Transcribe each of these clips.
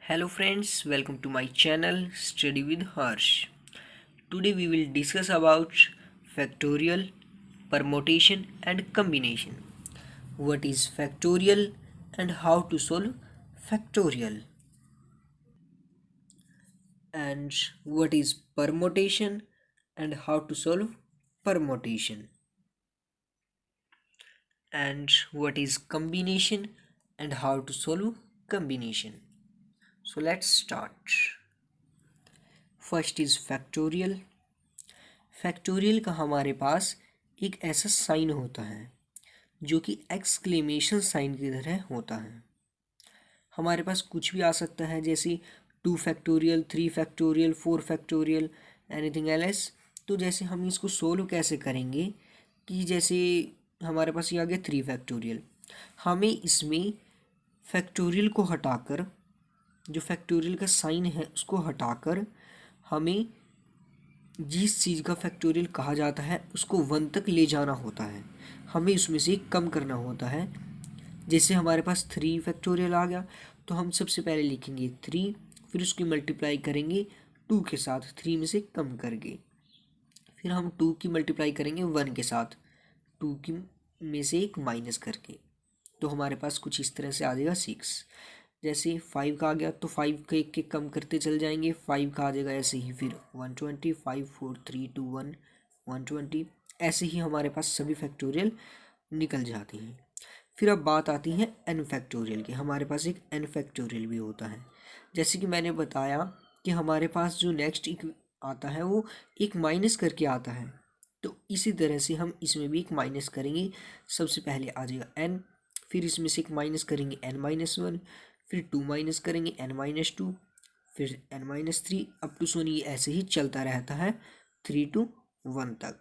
Hello friends, welcome to my channel Study with Harsh. Today we will discuss about factorial, permutation and combination. What is factorial and how to solve factorial? And what is permutation and how to solve permutation? And what is combination and how to solve combination? So let's start. First is factorial. Factorial का हमारे पास एक ऐसा sign होता है जो कि exclamation sign की तरह होता है। हमारे पास कुछ भी आ सकता है, जैसे 2 factorial, 3 factorial, 4 factorial, anything else. तो जैसे हम इसको सोल्व कैसे करेंगे कि जैसे हमारे पास ये आ गया 3 फैक्टोरियल, हमें इसमें फैक्टोरियल को हटाकर, जो फैक्टोरियल का साइन है उसको हटाकर, हमें जिस चीज़ का फैक्टोरियल कहा जाता है उसको 1 तक ले जाना होता है। हमें उसमें से कम करना होता है। जैसे हमारे पास 3 फैक्टोरियल आ गया तो हम सबसे पहले लिखेंगे 3, फिर उसकी मल्टीप्लाई करेंगे 2 के साथ, 3 में से कम करके, फिर हम 2 की मल्टीप्लाई करेंगे 1 के साथ, 2 की में से एक माइनस करके। तो हमारे पास कुछ इस तरह से आ जाएगा 6। जैसे 5 का आ गया तो 5 के एक कम करते चल जाएंगे, 5 का आ जाएगा ऐसे ही, फिर 120, 5 4 3 2 1 120। ऐसे ही हमारे पास सभी फैक्टोरियल निकल जाती हैं। फिर अब बात आती है एन फैक्टोरियल की। हमारे पास एक एन फैक्टोरियल भी होता है। जैसे कि मैंने बताया कि हमारे पास जो नेक्स्ट आता है वो एक माइनस करके आता है, तो इसी तरह से हम इसमें भी एक माइनस करेंगे। सबसे पहले आ जाएगा एन, फिर इसमें से एक माइनस करेंगे n-1, फिर 2 माइनस करेंगे n-2, फिर n-3, अप टू सोनी ये ऐसे ही चलता रहता है 3 to 1 तक।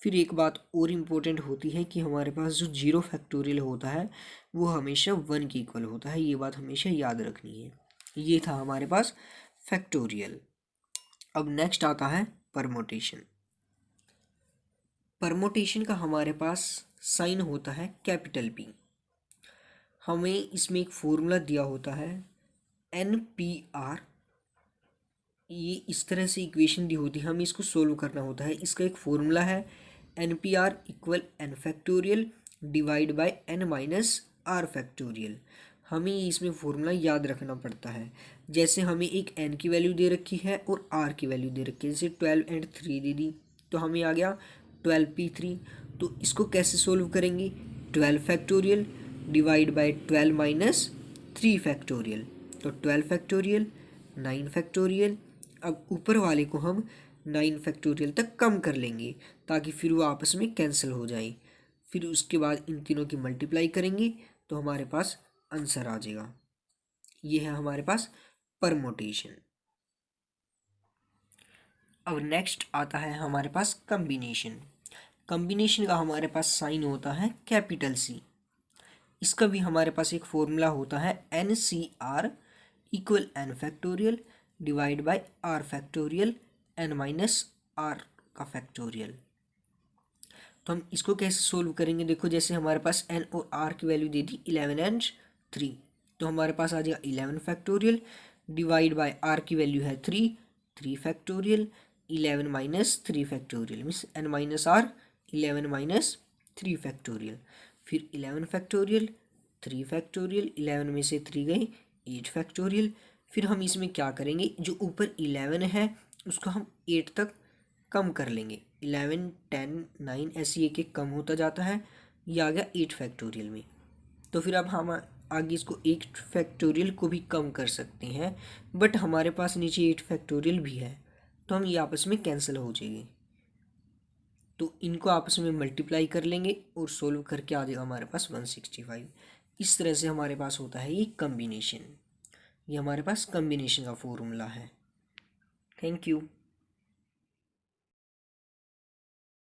फिर एक बात और इम्पोर्टेंट होती है कि हमारे पास जो 0 फैक्टोरियल होता है वो हमेशा 1 के इक्वल होता है। ये बात हमेशा याद रखनी है। ये था हमारे पास फैक्टोरियल। अब नेक्स्ट आता है परमोटेशन। परमोटेशन का हमारे पास साइन होता है कैपिटल P। हमें इसमें एक फॉर्मूला दिया होता है NPR। ये इस तरह से इक्वेशन दी होती है, हमें इसको सोल्व करना होता है। इसका एक फॉर्मूला है NPR equal n factorial divide by n-r factorial. हमें इसमें फॉर्मूला याद रखना पड़ता है। जैसे हमें एक n की वैल्यू दे रखी है और r की वैल्यू दे रखी है, जैसे 12 and 3 दे दी, तो हमें आ गया 12p3। तो इसको कैसे सोल्व करेंगे? 12 factorial divide by 12 minus 3 factorial, तो 12 फैक्टोरियल, 9 फैक्टोरियल। अब ऊपर वाले को हम 9 फैक्टोरियल तक कम कर लेंगे ताकि फिर वो आपस में कैंसिल हो जाए। फिर उसके बाद इन तीनों की मल्टीप्लाई करेंगे तो हमारे पास आंसर आ जाएगा। ये है हमारे पास परमोटेशन। अब नेक्स्ट आता है हमारे पास कम्बिनेशन। कम्बिनेशन का हमारे पास साइन होता है कैपिटल C। इसका भी हमारे पास एक फॉर्मूला होता है NCR equal n factorial divide by r factorial n-r का फैक्टोरियल। तो हम इसको कैसे सोल्व करेंगे? देखो, जैसे हमारे पास n और r की वैल्यू दे दी 11 and 3, तो हमारे पास आ जाएगा 11 फैक्टोरियल डिवाइड बाय r की वैल्यू है 3 factorial, 11 minus 3 factorial means n-r, 11 minus 3 factorial, फिर 11 फैक्टोरियल, 3 फैक्टोरियल, 11 में से 3 गए 8 फैक्टोरियल। फिर हम इसमें क्या करेंगे, जो ऊपर 11 है उसको हम 8 तक कम कर लेंगे। 11 10 9 ऐसे एक एक कम होता जाता है। ये आ गया 8 फैक्टोरियल में। तो फिर अब हम आगे इसको 8 फैक्टोरियल को भी कम कर सकते हैं, बट हमारे पास नीचे 8 फैक्टोरियल भी है तो हम ये आपस में कैंसिल हो जाएंगे। तो इनको आपस में मल्टीप्लाई कर लेंगे और सोल्व करके आ जाएगा हमारे पास 165। इस तरह से हमारे पास होता है ये कम्बिनेशन। ये हमारे पास कम्बिनेशन का फॉर्मूला है। Thank you.